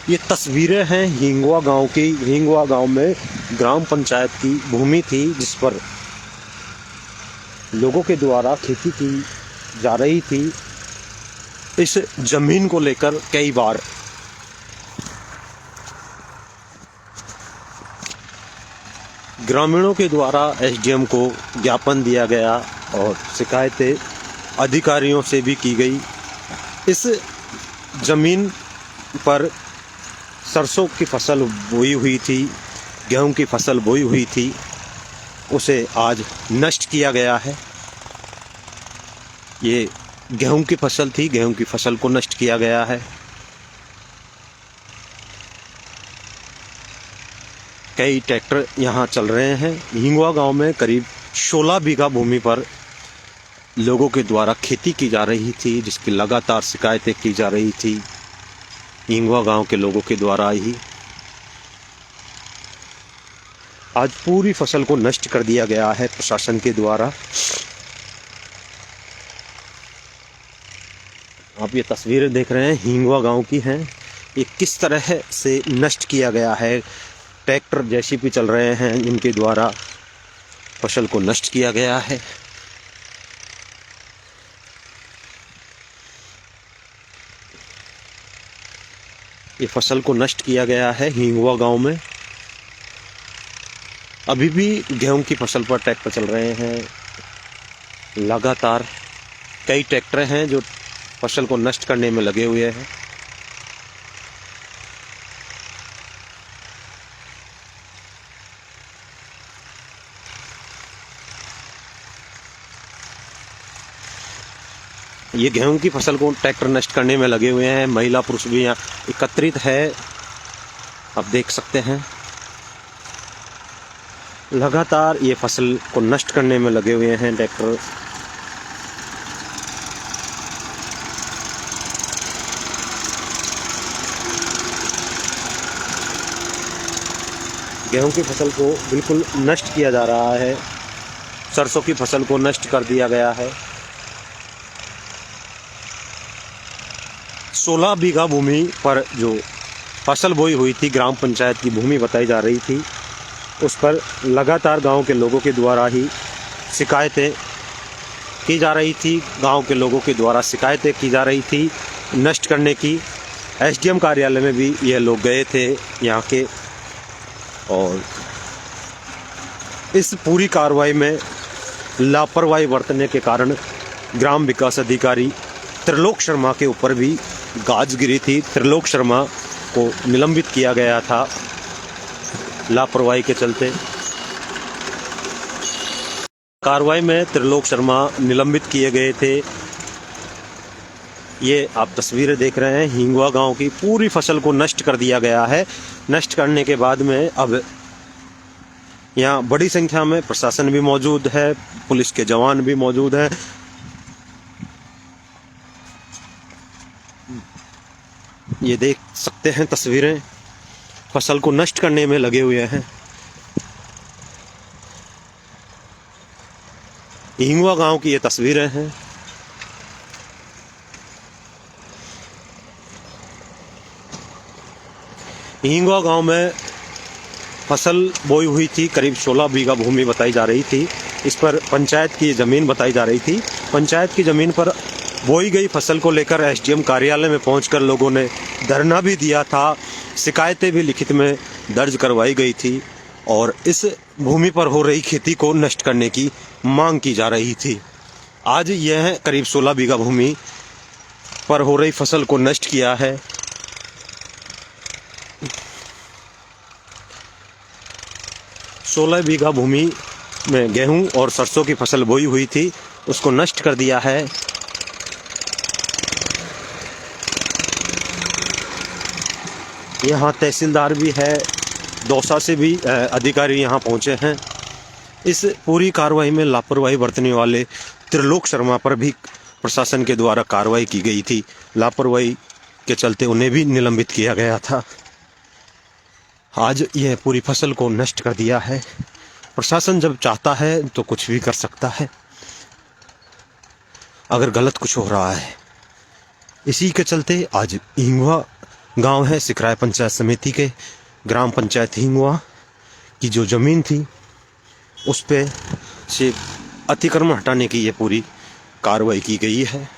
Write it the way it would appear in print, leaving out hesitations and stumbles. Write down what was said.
ये तस्वीरें हैं हिंगवा गांव की। हिंगवा गांव में ग्राम पंचायत की भूमि थी जिस पर लोगों के द्वारा खेती की जा रही थी। इस जमीन को लेकर कई बार ग्रामीणों के द्वारा एसडीएम को ज्ञापन दिया गया और शिकायतें अधिकारियों से भी की गई। इस जमीन पर सरसों की फसल बोई हुई थी, गेहूं की फसल बोई हुई थी, उसे आज नष्ट किया गया है। ये गेहूं की फसल थी, गेहूं की फसल को नष्ट किया गया है। कई ट्रैक्टर यहाँ चल रहे हैं। हिंगवा गांव में करीब 16 बीघा भूमि पर लोगों के द्वारा खेती की जा रही थी, जिसकी लगातार शिकायतें की जा रही थी हिंगवा गांव के लोगों के द्वारा ही। आज पूरी फसल को नष्ट कर दिया गया है प्रशासन के द्वारा। आप ये तस्वीरें देख रहे हैं हिंगवा गांव की हैं। ये किस तरह से नष्ट किया गया है। ट्रैक्टर जेसीबी चल रहे हैं, इनके द्वारा फसल को नष्ट किया गया है। ये फसल को नष्ट किया गया है हिंगवा गांव में। अभी भी गेहूं की फसल पर ट्रैक्टर चल रहे हैं। लगातार कई ट्रैक्टर हैं जो फसल को नष्ट करने में लगे हुए हैं। ये गेहूं की फसल को ट्रैक्टर नष्ट करने में लगे हुए हैं। महिला पुरुष भी यहाँ एकत्रित है, आप देख सकते हैं। लगातार ये फसल को नष्ट करने में लगे हुए हैं ट्रैक्टर। गेहूं की फसल को बिल्कुल नष्ट किया जा रहा है। सरसों की फसल को नष्ट कर दिया गया है। 16 बीघा भूमि पर जो फसल बोई हुई थी, ग्राम पंचायत की भूमि बताई जा रही थी, उस पर लगातार गांव के लोगों के द्वारा ही शिकायतें की जा रही थी। गांव के लोगों के द्वारा शिकायतें की जा रही थी नष्ट करने की। एसडीएम कार्यालय में भी यह लोग गए थे यहाँ के, और इस पूरी कार्रवाई में लापरवाही बरतने के कारण ग्राम विकास अधिकारी त्रिलोक शर्मा के ऊपर भी गाज गिरी थी। त्रिलोक शर्मा को निलंबित किया गया था लापरवाही के चलते। कार्रवाई में त्रिलोक शर्मा निलंबित किए गए थे। ये आप तस्वीरें देख रहे हैं हिंगवा गांव की। पूरी फसल को नष्ट कर दिया गया है। नष्ट करने के बाद में अब यहाँ बड़ी संख्या में प्रशासन भी मौजूद है, पुलिस के जवान भी मौजूद हैं। ये देख सकते हैं तस्वीरें, फसल को नष्ट करने में लगे हुए हैं। हिंगवा गांव की ये तस्वीरें हैं। हिंगवा गांव में फसल बोई हुई थी, करीब 16 बीघा भूमि बताई जा रही थी। इस पर पंचायत की ज़मीन बताई जा रही थी। पंचायत की ज़मीन पर बोई गई फसल को लेकर एसडीएम कार्यालय में पहुंचकर लोगों ने धरना भी दिया था। शिकायतें भी लिखित में दर्ज करवाई गई थी और इस भूमि पर हो रही खेती को नष्ट करने की मांग की जा रही थी। आज यह करीब 16 बीघा भूमि पर हो रही फसल को नष्ट किया है। सोलह बीघा भूमि में गेहूं और सरसों की फसल बोई हुई थी, उसको नष्ट कर दिया है। यहाँ तहसीलदार भी है, दौसा से भी अधिकारी यहाँ पहुँचे हैं। इस पूरी कार्रवाई में लापरवाही बरतने वाले त्रिलोक शर्मा पर भी प्रशासन के द्वारा कार्रवाई की गई थी। लापरवाही के चलते उन्हें भी निलंबित किया गया था। आज यह पूरी फसल को नष्ट कर दिया है। प्रशासन जब चाहता है तो कुछ भी कर सकता है अगर गलत कुछ हो रहा है। इसी के चलते आज हिंगवा गांव है सिकराय पंचायत समिति के ग्राम पंचायत हिंगवा की जो ज़मीन थी उस पे से अतिक्रमण हटाने की ये पूरी कार्रवाई की गई है।